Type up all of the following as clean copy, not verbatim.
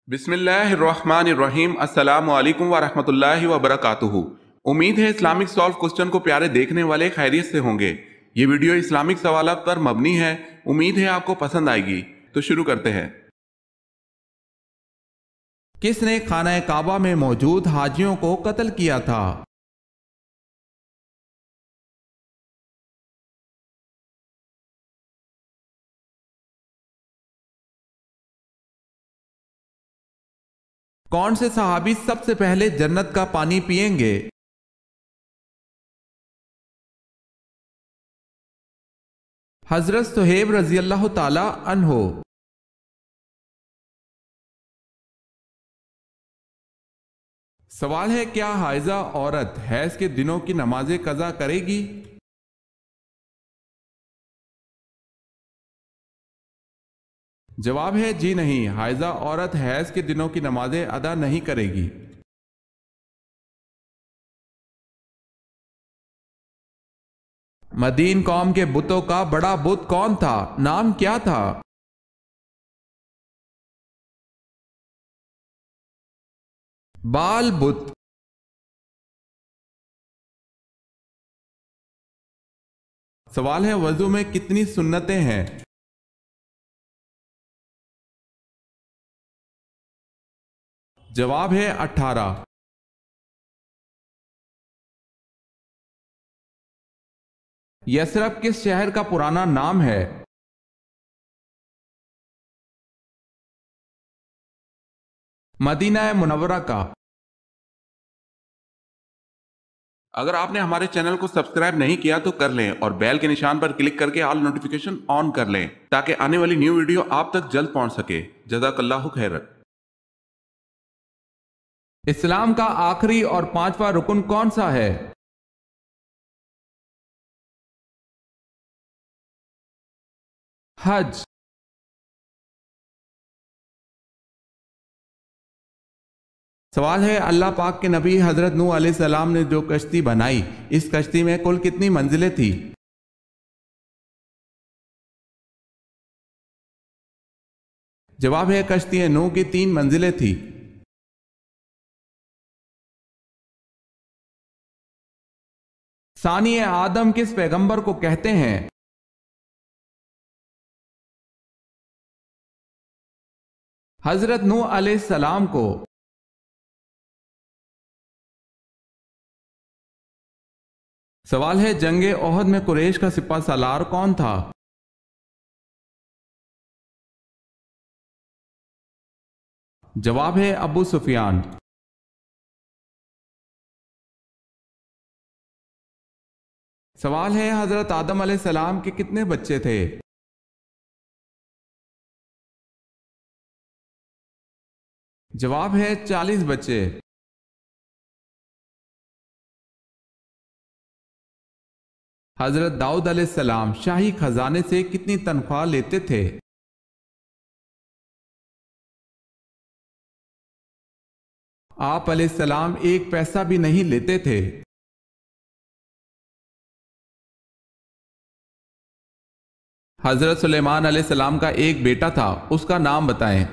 بسم اللہ الرحمن الرحیم۔ السلام علیکم ورحمۃ اللہ وبرکاتہ۔ امید ہے اسلامک سالو کوسچن کو پیارے دیکھنے والے خیریت سے ہوں گے۔ یہ ویڈیو اسلامک سوالات پر مبنی ہے، امید ہے آپ کو پسند آئے گی۔ تو شروع کرتے ہیں۔ کس نے خانہ کعبہ میں موجود حاجیوں کو قتل کیا تھا؟ کون سے صحابی سب سے پہلے جنت کا پانی پئیں گے؟ حضرت صہیب رضی اللہ تعالی عنہ۔ سوال ہے، کیا حائضہ عورت حیض کے دنوں کی نماز قضا کرے گی؟ جواب ہے جی نہیں، حائضہ عورت حیض کے دنوں کی نمازیں ادا نہیں کرے گی۔ مدین قوم کے بتوں کا بڑا بت کون تھا؟ نام کیا تھا؟ بال بت۔ سوال ہے، وضو میں کتنی سنتیں ہیں؟ جواب ہے 18۔ یثرب کس شہر کا پرانا نام ہے؟ مدینہ منورہ کا۔ اگر آپ نے ہمارے چینل کو سبسکرائب نہیں کیا تو کر لیں اور بیل کے نشان پر کلک کر کے آل نوٹیفیکیشن آن کر لیں تاکہ آنے والی نیو ویڈیو آپ تک جلد پہنچ سکے۔ جزاک اللہ خیر۔ اسلام کا آخری اور 5واں رکن کون سا ہے؟ حج۔ سوال ہے، اللہ پاک کے نبی حضرت نوح علیہ السلام نے جو کشتی بنائی، اس کشتی میں کل کتنی منزلیں تھی؟ جواب ہے کشتی نوح کی 3 منزلیں تھی۔ ثانی آدم کس پیغمبر کو کہتے ہیں؟ حضرت نوح علیہ السلام کو۔ سوال ہے، جنگ احد میں قریش کا سپہ سالار کون تھا؟ جواب ہے ابو سفیان۔ سوال ہے، حضرت آدم علیہ السلام کے کتنے بچے تھے؟ جواب ہے 40 بچے۔ حضرت داؤد علیہ السلام شاہی خزانے سے کتنی تنخواہ لیتے تھے؟ آپ علیہ السلام 1 پیسہ بھی نہیں لیتے تھے۔ حضرت سلیمان علیہ السلام کا ایک بیٹا تھا، اس کا نام بتائیں۔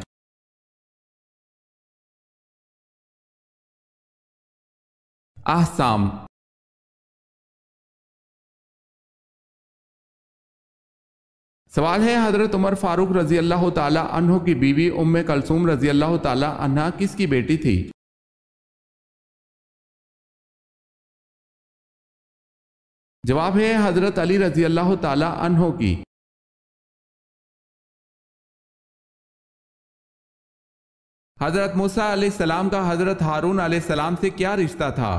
احسام۔ سوال ہے، حضرت عمر فاروق رضی اللہ تعالی عنہ کی بیوی ام کلثوم رضی اللہ تعالی عنہ کس کی بیٹی تھی؟ جواب ہے حضرت علی رضی اللہ تعالی عنہ کی۔ حضرت موسیٰ علیہ السلام کا حضرت ہارون علیہ السلام سے کیا رشتہ تھا؟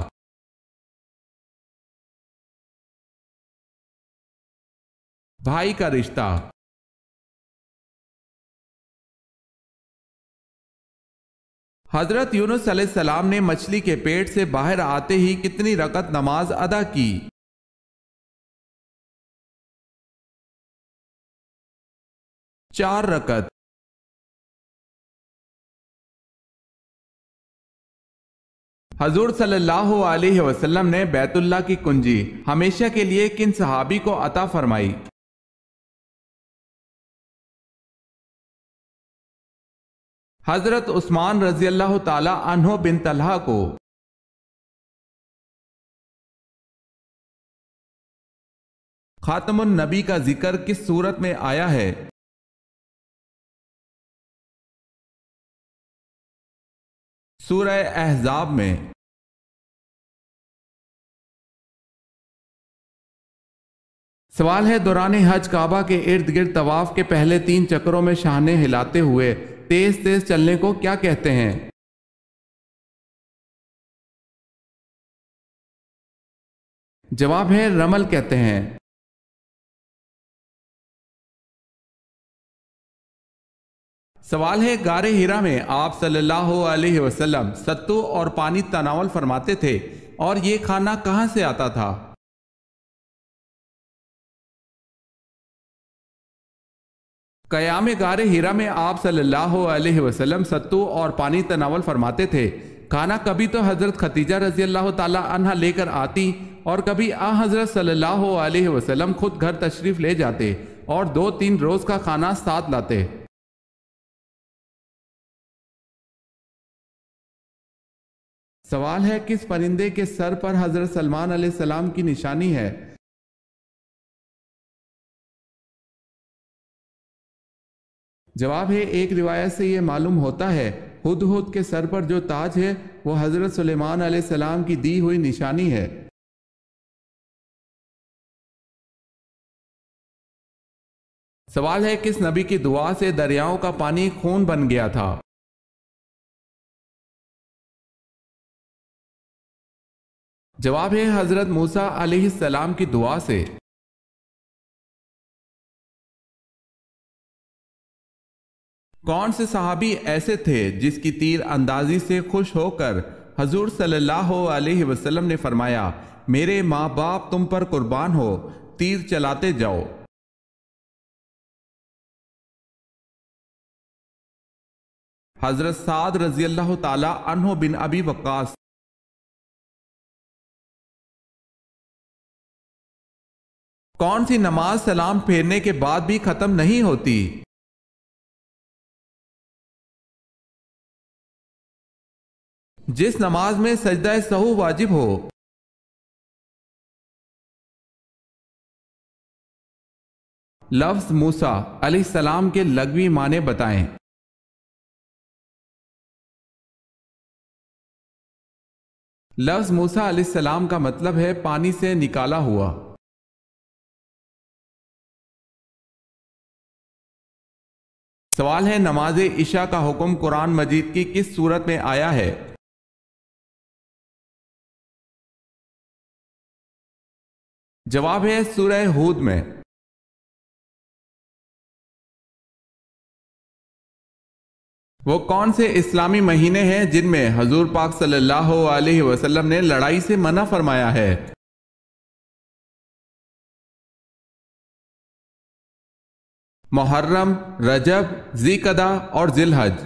بھائی کا رشتہ۔ حضرت یونس علیہ السلام نے مچھلی کے پیٹ سے باہر آتے ہی کتنی رکعت نماز ادا کی؟ 4 رکعت۔ حضور صلی اللہ علیہ وسلم نے بیت اللہ کی کنجی ہمیشہ کے لیے کن صحابی کو عطا فرمائی؟ حضرت عثمان رضی اللہ تعالی عنہ بن طلحہ کو خاتم النبی کا ذکر کس صورت میں آیا ہے؟ سورہ احزاب میں۔ سوال ہے، دوران حج کعبہ کے ارد گرد طواف کے پہلے 3 چکروں میں شانے ہلاتے ہوئے تیز تیز چلنے کو کیا کہتے ہیں؟ جواب ہے رمل کہتے ہیں۔ سوال ہے، غار حرا میں آپ صلی اللہ علیہ وسلم ستو اور پانی تناول فرماتے تھے اور یہ کھانا کہاں سے آتا تھا؟ قیام غار حرا میں آپ صلی اللہ علیہ وسلم ستو اور پانی تناول فرماتے تھے۔ کھانا کبھی تو حضرت خدیجہ رضی اللہ تعالی عنہ لے کر آتی اور کبھی حضرت صلی اللہ علیہ وسلم خود گھر تشریف لے جاتے اور 2-3 روز کا کھانا ساتھ لاتے۔ سوال ہے، کس پرندے کے سر پر حضرت سلمان علیہ السلام کی نشانی ہے؟ جواب ہے، ایک روایت سے یہ معلوم ہوتا ہے ہدہد کے سر پر جو تاج ہے وہ حضرت سلیمان علیہ السلام کی دی ہوئی نشانی ہے۔ سوال ہے، کس نبی کی دعا سے دریاؤں کا پانی خون بن گیا تھا؟ جواب ہے، حضرت موسیٰ علیہ السلام کی دعا سے۔ کون سے صحابی ایسے تھے جس کی تیر اندازی سے خوش ہو کر حضور صلی اللہ علیہ وسلم نے فرمایا، میرے ماں باپ تم پر قربان ہو، تیر چلاتے جاؤ؟ حضرت سعد رضی اللہ تعالی عنہ بن ابی وقاص۔ کون سی نماز سلام پھیرنے کے بعد بھی ختم نہیں ہوتی؟ جس نماز میں سجدہ سہو واجب ہو۔ لفظ موسیٰ علیہ السلام کے لغوی معنی بتائیں۔ لفظ موسیٰ علیہ السلام کا مطلب ہے پانی سے نکالا ہوا۔ سوال ہے، نماز عشاء کا حکم قرآن مجید کی کس سورت میں آیا ہے؟ جواب ہے سورہ ہود میں۔ وہ کون سے اسلامی مہینے ہیں جن میں حضور پاک صلی اللہ علیہ وسلم نے لڑائی سے منع فرمایا ہے؟ محرم، رجب، ذی قعدہ اور ذی الحج۔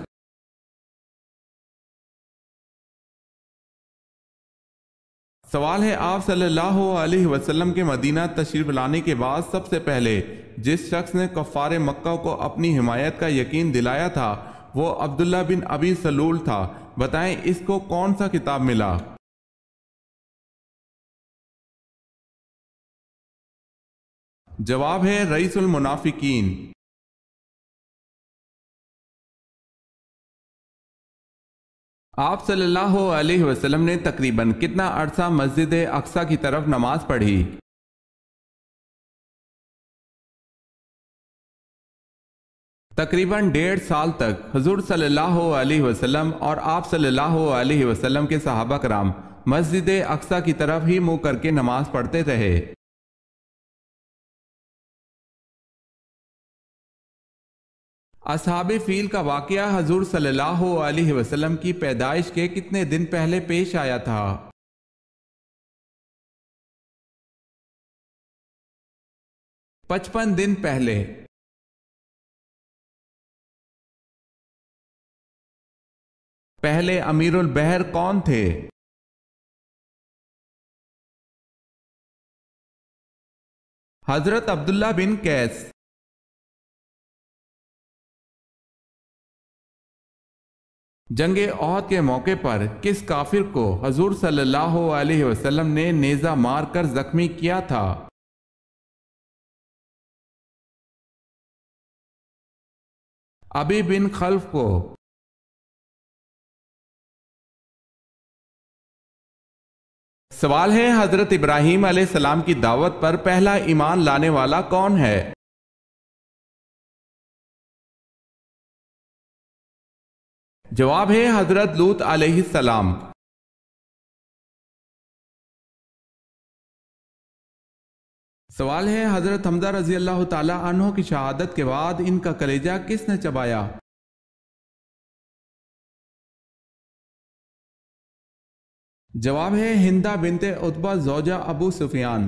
سوال ہے، آپ صلی اللہ علیہ وسلم کے مدینہ تشریف لانے کے بعد سب سے پہلے جس شخص نے کفار مکہ کو اپنی حمایت کا یقین دلایا تھا وہ عبداللہ بن ابی سلول تھا، بتائیں اس کو کون سا خطاب ملا؟ جواب ہے رئیس المنافقین۔ آپ صلی اللہ علیہ وسلم نے تقریباً کتنا عرصہ مسجد اقصی کی طرف نماز پڑھی؟ تقریباً 1.5 سال تک حضور صلی اللہ علیہ وسلم اور آپ صلی اللہ علیہ وسلم کے صحابہ کرام مسجد اقصی کی طرف ہی منہ کر کے نماز پڑھتے رہے۔ اصحاب فیل کا واقعہ حضور صلی اللہ علیہ وسلم کی پیدائش کے کتنے دن پہلے پیش آیا تھا؟ 55 دن پہلے۔ پہلے امیر البحر کون تھے؟ حضرت عبداللہ بن قیس۔ جنگ احد کے موقع پر کس کافر کو حضور صلی اللہ علیہ وسلم نے نیزہ مار کر زخمی کیا تھا؟ ابی بن خلف کو۔ سوال ہے حضرت ابراہیم علیہ السلام کی دعوت پر پہلا ایمان لانے والا کون ہے؟ جواب ہے حضرت لوط علیہ السلام۔ سوال ہے حضرت حمزہ رضی اللہ تعالی عنہ کی شہادت کے بعد ان کا کلیجہ کس نے چبایا؟ جواب ہے ہندہ بنت عتبہ زوجہ ابو سفیان۔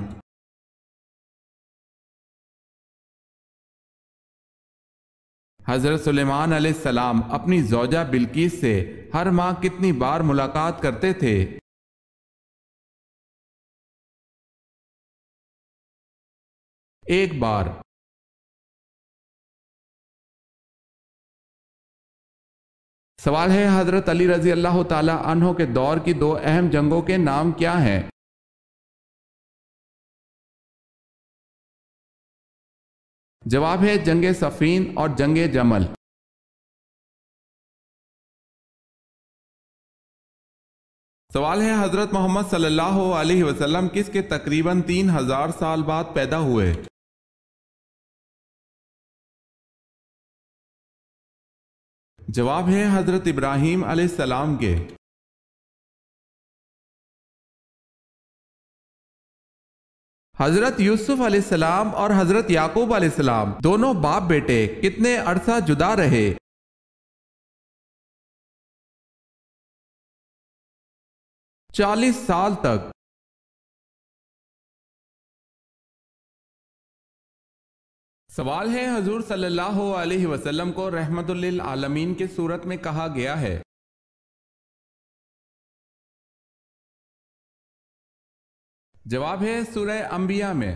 حضرت سلیمان علیہ السلام اپنی زوجہ بلقیس سے ہر ماہ کتنی بار ملاقات کرتے تھے؟ ایک بار۔ سوال ہے حضرت علی رضی اللہ تعالی عنہ کے دور کی دو اہم جنگوں کے نام کیا ہیں؟ جواب ہے جنگ صفین اور جنگ جمل۔ سوال ہے حضرت محمد صلی اللہ علیہ وسلم کس کے تقریباً 3000 سال بعد پیدا ہوئے؟ جواب ہے حضرت ابراہیم علیہ السلام کے۔ حضرت یوسف علیہ السلام اور حضرت یعقوب علیہ السلام دونوں باپ بیٹے کتنے عرصہ جدا رہے؟ 40 سال تک۔ سوال ہے حضور صلی اللہ علیہ وسلم کو رحمت للعالمین کے صورت میں کہا گیا ہے؟ جواب ہے سورہ انبیاء میں۔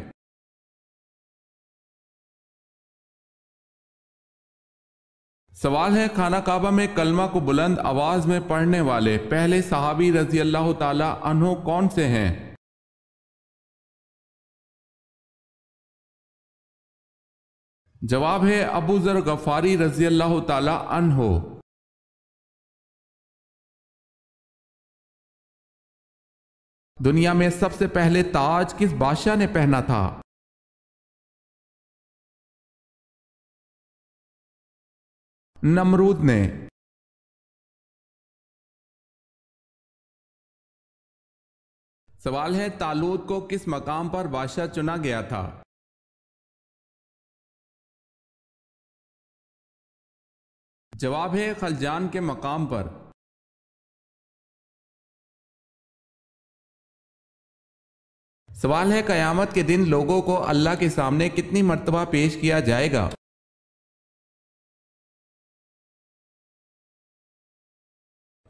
سوال ہے خانہ کعبہ میں کلمہ کو بلند آواز میں پڑھنے والے پہلے صحابی رضی اللہ تعالی عنہ کون سے ہیں؟ جواب ہے ابو ذر غفاری رضی اللہ تعالی عنہ۔ دنیا میں سب سے پہلے تاج کس بادشاہ نے پہنا تھا؟ نمرود نے۔ سوال ہے طالوت کو کس مقام پر بادشاہ چنا گیا تھا؟ جواب ہے خلجان کے مقام پر۔ سوال ہے قیامت کے دن لوگوں کو اللہ کے سامنے کتنی مرتبہ پیش کیا جائے گا؟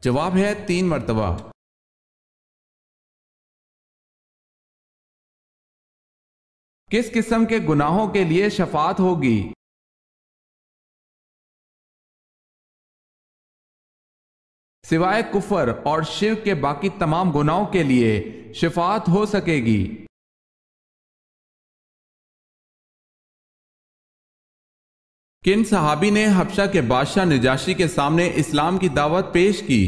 جواب ہے 3 مرتبہ۔ کس قسم کے گناہوں کے لیے شفاعت ہوگی؟ سوائے کفر اور شرک کے باقی تمام گناہوں کے لیے شفاعت ہو سکے گی۔ کن صحابی نے حبشہ کے بادشاہ نجاشی کے سامنے اسلام کی دعوت پیش کی؟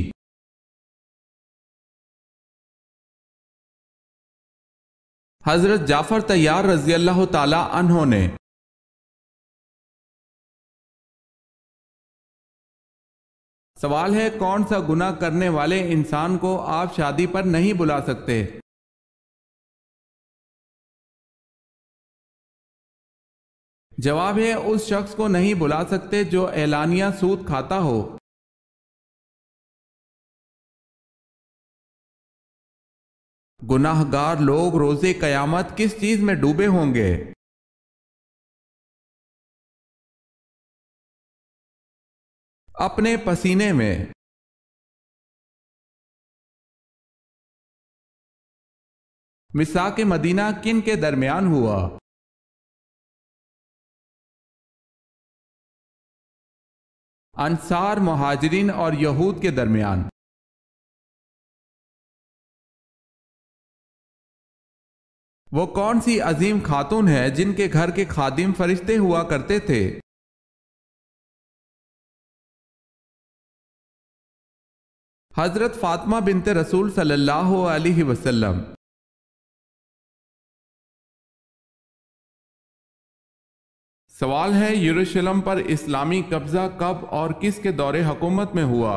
حضرت جعفر طیار رضی اللہ تعالی عنہ نے۔ سوال ہے کون سا گناہ کرنے والے انسان کو آپ شادی پر نہیں بلا سکتے؟ جواب ہے اس شخص کو نہیں بلا سکتے جو اعلانیہ سود کھاتا ہو۔ گناہ گار لوگ روز قیامت کس چیز میں ڈوبے ہوں گے؟ اپنے پسینے میں۔ میثاق مدینہ کن کے درمیان ہوا؟ انصار، مہاجرین اور یہود کے درمیان؟ وہ کون سی عظیم خاتون ہے جن کے گھر کے خادم فرشتے ہوا کرتے تھے؟ حضرت فاطمہ بنت رسول صلی اللہ علیہ وسلم۔ سوال ہے، یروشلم پر اسلامی قبضہ کب اور کس کے دور حکومت میں ہوا؟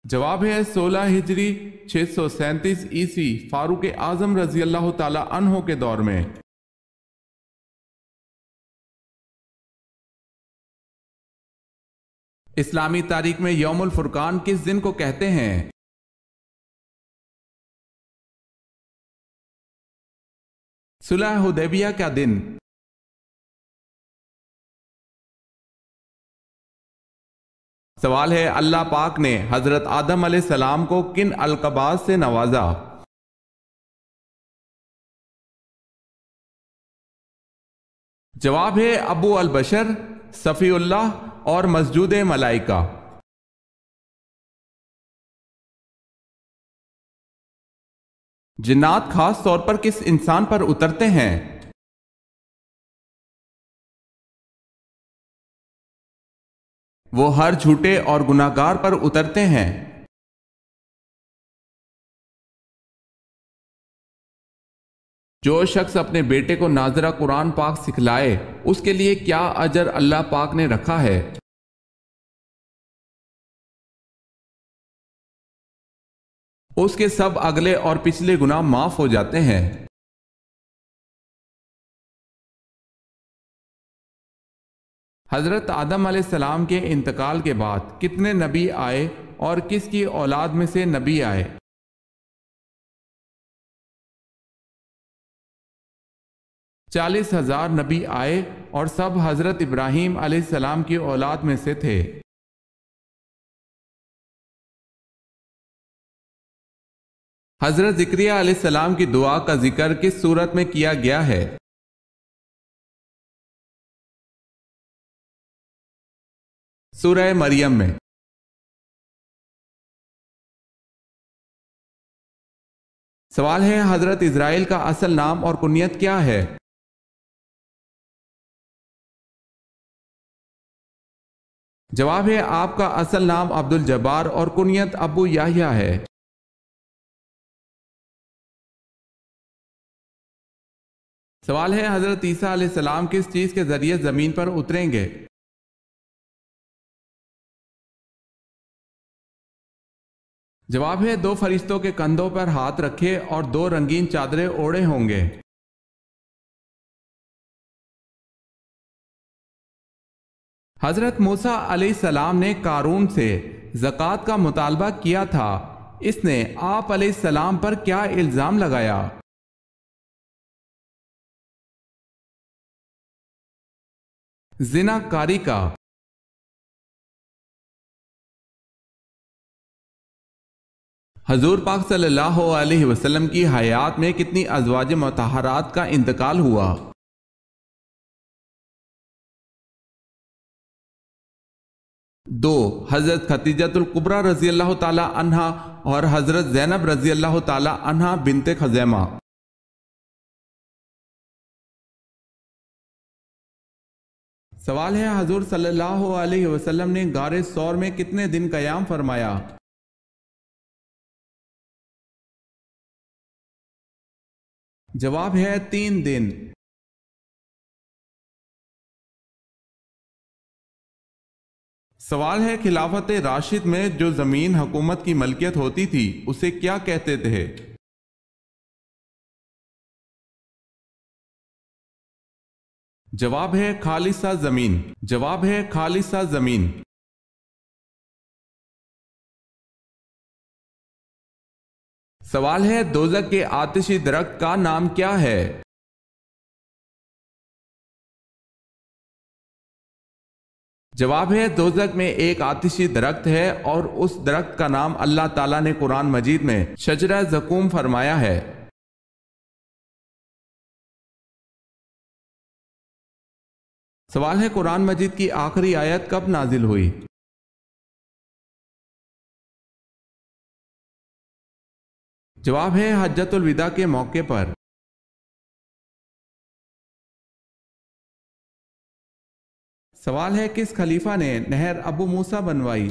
جواب ہے 16 ہجری 637 عیسوی، فاروق اعظم رضی اللہ تعالی عنہ کے دور میں۔ اسلامی تاریخ میں یوم الفرقان کس دن کو کہتے ہیں؟ صلح حدیبیہ کا دن۔ سوال ہے، اللہ پاک نے حضرت آدم علیہ السلام کو کن القابات سے نوازا؟ جواب ہے ابو البشر، صفی اللہ اور مسجود ملائکہ۔ جنات خاص طور پر کس انسان پر اترتے ہیں؟ وہ ہر جھوٹے اور گناہگار پر اترتے ہیں۔ جو شخص اپنے بیٹے کو ناظرہ قرآن پاک سکھلائے اس کے لیے کیا اجر اللہ پاک نے رکھا ہے؟ اس کے سب اگلے اور پچھلے گناہ معاف ہو جاتے ہیں۔ حضرت آدم علیہ السلام کے انتقال کے بعد کتنے نبی آئے اور کس کی اولاد میں سے نبی آئے؟ 40,000 نبی آئے اور سب حضرت ابراہیم علیہ السلام کی اولاد میں سے تھے۔ حضرت زکریا علیہ السلام کی دعا کا ذکر کس سورت میں کیا گیا ہے؟ سورہ مریم میں۔ سوال ہے، حضرت اسرائیل کا اصل نام اور کنیت کیا ہے؟ جواب ہے آپ کا اصل نام عبد الجبار اور کنیت ابو یحییٰ ہے۔ سوال ہے، حضرت عیسیٰ علیہ السلام کس چیز کے ذریعے زمین پر اتریں گے؟ جواب ہے 2 فرشتوں کے کندھوں پر ہاتھ رکھے اور 2 رنگین چادریں اوڑھے ہوں گے۔ حضرت موسیٰ علیہ السلام نے قارون سے زکوٰۃ کا مطالبہ کیا تھا، اس نے آپ علیہ السلام پر کیا الزام لگایا؟ زنا کاری کا۔ حضور پاک صلی اللہ علیہ وسلم کی حیات میں کتنی ازواج مطہرات کا انتقال ہوا؟ 2، حضرت خدیجہ الکبریٰ رضی اللہ تعالی عنہا اور حضرت زینب رضی اللہ تعالی عنہا بنت خزیمہ۔ سوال ہے، حضور صلی اللہ علیہ وسلم نے غار ثور میں کتنے دن قیام فرمایا؟ جواب ہے 3 دن۔ سوال ہے، خلافت راشد میں جو زمین حکومت کی ملکیت ہوتی تھی اسے کیا کہتے تھے؟ جواب ہے خالصہ زمین۔ جواب ہے خالصہ زمین۔ سوال ہے، دوزخ کے آتشی درخت کا نام کیا ہے؟ جواب ہے دوزخ میں ایک آتشی درخت ہے اور اس درخت کا نام اللہ تعالیٰ نے قرآن مجید میں شجرہ زقوم فرمایا ہے۔ سوال ہے قرآن مجید کی آخری آیت کب نازل ہوئی؟ جواب ہے حجۃ الوداع کے موقع پر۔ سوال ہے کس خلیفہ نے نہر ابو موسیٰ بنوائی؟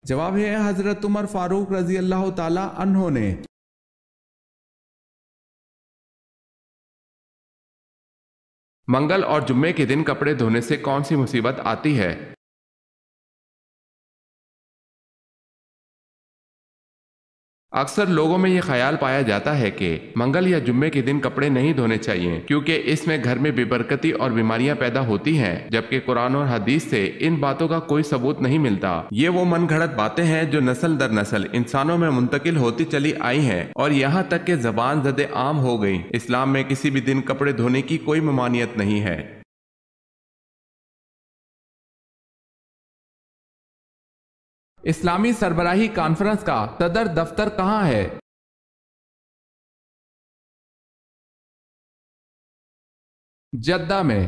جواب ہے حضرت عمر فاروق رضی اللہ تعالی عنہ نے۔ منگل اور جمعے کے دن کپڑے دھونے سے کون سی مصیبت آتی ہے؟ اکثر لوگوں میں یہ خیال پایا جاتا ہے کہ منگل یا جمعے کے دن کپڑے نہیں دھونے چاہیے کیونکہ اس میں گھر میں بے برکتی اور بیماریاں پیدا ہوتی ہیں، جبکہ قرآن اور حدیث سے ان باتوں کا کوئی ثبوت نہیں ملتا۔ یہ وہ من گھڑت باتیں ہیں جو نسل در نسل انسانوں میں منتقل ہوتی چلی آئی ہیں اور یہاں تک کہ زبان زد عام ہو گئی۔ اسلام میں کسی بھی دن کپڑے دھونے کی کوئی ممانعت نہیں ہے۔ اسلامی سربراہی کانفرنس کا صدر دفتر کہاں ہے؟ جدہ میں۔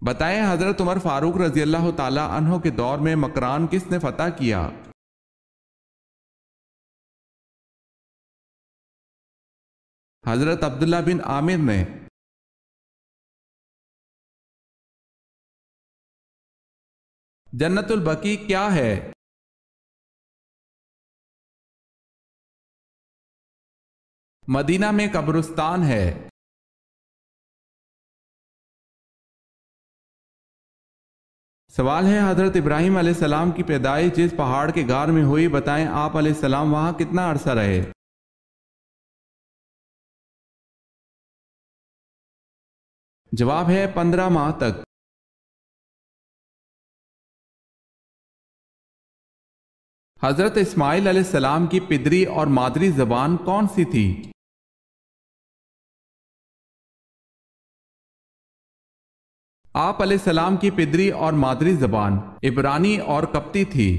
بتائیں حضرت عمر فاروق رضی اللہ تعالی عنہ کے دور میں مکران کس نے فتح کیا؟ حضرت عبداللہ بن عامر نے۔ جنت البقیع کیا ہے؟ مدینہ میں قبرستان ہے۔ سوال ہے حضرت ابراہیم علیہ السلام کی پیدائش جس پہاڑ کے غار میں ہوئی، بتائیں آپ علیہ السلام وہاں کتنا عرصہ رہے؟ جواب ہے 15 ماہ تک۔ حضرت اسماعیل علیہ السلام کی پدری اور مادری زبان کون سی تھی؟ آپ علیہ السلام کی پدری اور مادری زبان عبرانی اور قبطی تھی۔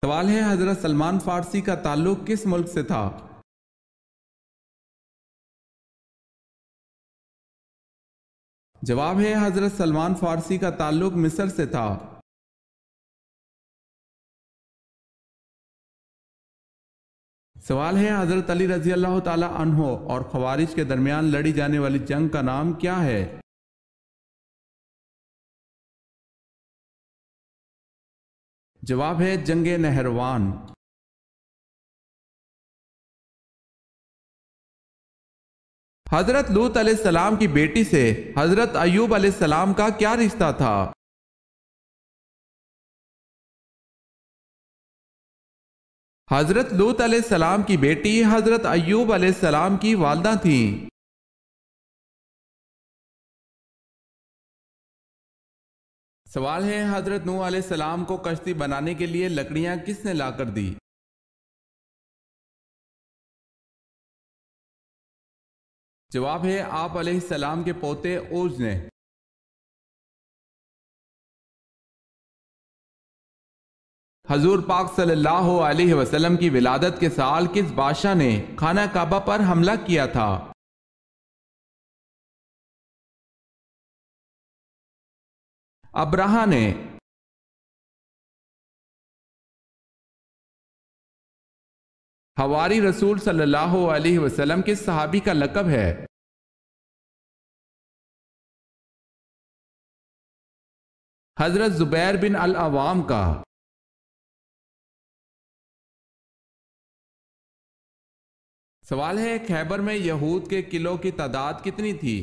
سوال ہے حضرت سلمان فارسی کا تعلق کس ملک سے تھا؟ جواب ہے حضرت سلمان فارسی کا تعلق مصر سے تھا۔ سوال ہے حضرت علی رضی اللہ تعالی عنہ اور خوارج کے درمیان لڑی جانے والی جنگ کا نام کیا ہے؟ جواب ہے جنگ نہروان۔ حضرت لوط علیہ السلام کی بیٹی سے حضرت ایوب علیہ السلام کا کیا رشتہ تھا؟ حضرت لوط علیہ السلام کی بیٹی حضرت ایوب علیہ السلام کی والدہ تھیں۔ سوال ہے حضرت نوح علیہ السلام کو کشتی بنانے کے لیے لکڑیاں کس نے لا کر دی؟ جواب ہے آپ علیہ السلام کے پوتے اوز نے۔ حضور پاک صلی اللہ علیہ وسلم کی ولادت کے سال کس بادشاہ نے خانہ کعبہ پر حملہ کیا تھا؟ ابرہہ نے۔ حواری رسول صلی اللہ علیہ وسلم کس صحابی کا لقب ہے؟ حضرت زبیر بن العوام کا۔ سوال ہے خیبر میں یہود کے قلعوں کی تعداد کتنی تھی؟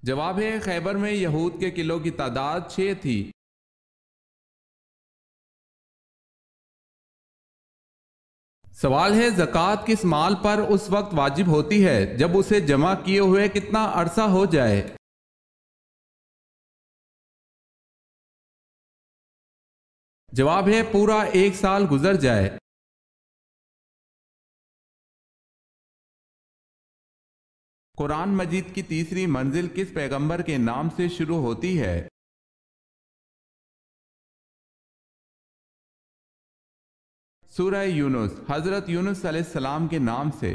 جواب ہے خیبر میں یہود کے قلعوں کی تعداد 6 تھی۔ سوال ہے زکوٰۃ کس مال پر اس وقت واجب ہوتی ہے جب اسے جمع کیے ہوئے کتنا عرصہ ہو جائے؟ جواب ہے پورا 1 سال گزر جائے۔ قرآن مجید کی تیسری منزل کس پیغمبر کے نام سے شروع ہوتی ہے؟ سورہ یونس، حضرت یونس علیہ السلام کے نام سے۔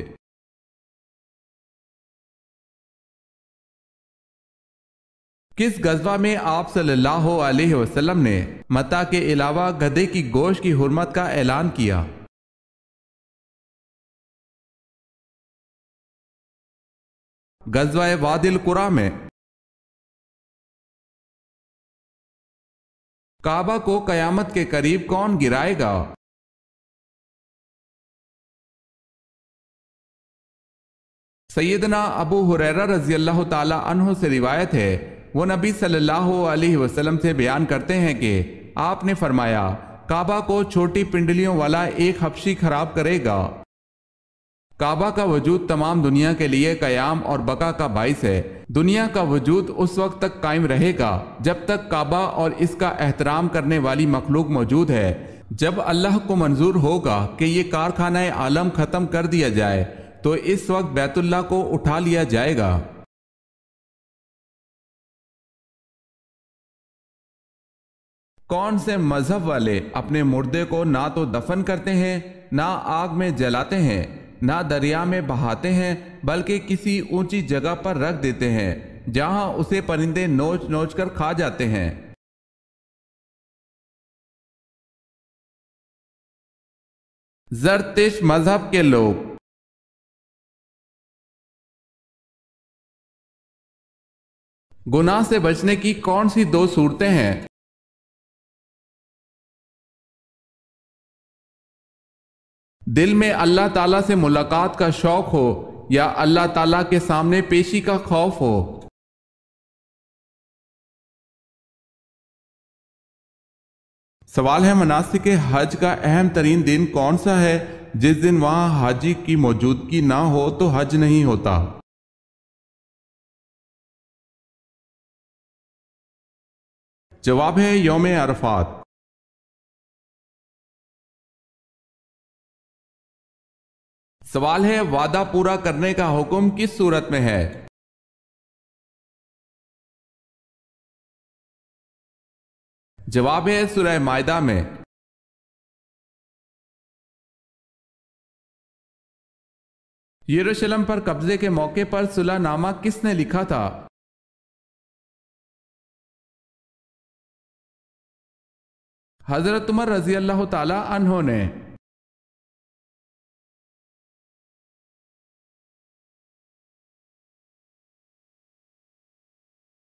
کس غزوہ میں آپ صلی اللہ علیہ وسلم نے متاع کے علاوہ گدھے کی گوشت کی حرمت کا اعلان کیا؟ غزوہ وادی القریٰ میں۔ کعبہ کو قیامت کے قریب کون گرائے گا؟ سیدنا ابو ہریرہ رضی اللہ تعالی عنہ سے روایت ہے، وہ نبی صلی اللہ علیہ وسلم سے بیان کرتے ہیں کہ آپ نے فرمایا، کعبہ کو چھوٹی پنڈلیوں والا ایک حبشی خراب کرے گا۔ کعبہ کا وجود تمام دنیا کے لیے قیام اور بقا کا باعث ہے۔ دنیا کا وجود اس وقت تک قائم رہے گا جب تک کعبہ اور اس کا احترام کرنے والی مخلوق موجود ہے۔ جب اللہ کو منظور ہوگا کہ یہ کارخانہ عالم ختم کر دیا جائے تو اس وقت بیت اللہ کو اٹھا لیا جائے گا۔ کون سے مذہب والے اپنے مردے کو نہ تو دفن کرتے ہیں، نہ آگ میں جلاتے ہیں، نہ دریا میں بہاتے ہیں، بلکہ کسی اونچی جگہ پر رکھ دیتے ہیں جہاں اسے پرندے نوچ نوچ کر کھا جاتے ہیں؟ زرتشت مذہب کے لوگ۔ گناہ سے بچنے کی کون سی دو صورتیں ہیں؟ دل میں اللہ تعالیٰ سے ملاقات کا شوق ہو یا اللہ تعالیٰ کے سامنے پیشی کا خوف ہو؟ سوال ہے، مناسک حج کا اہم ترین دن کون سا ہے جس دن وہاں حاجی کی موجودگی نہ ہو تو حج نہیں ہوتا؟ جواب ہے یوم عرفات۔ سوال ہے، وعدہ پورا کرنے کا حکم کس صورت میں ہے؟ جواب ہے سورہ مائدہ میں۔ یروشلم پر قبضے کے موقع پر صلح نامہ کس نے لکھا تھا؟ حضرت عمر رضی اللہ تعالی عنہ نے۔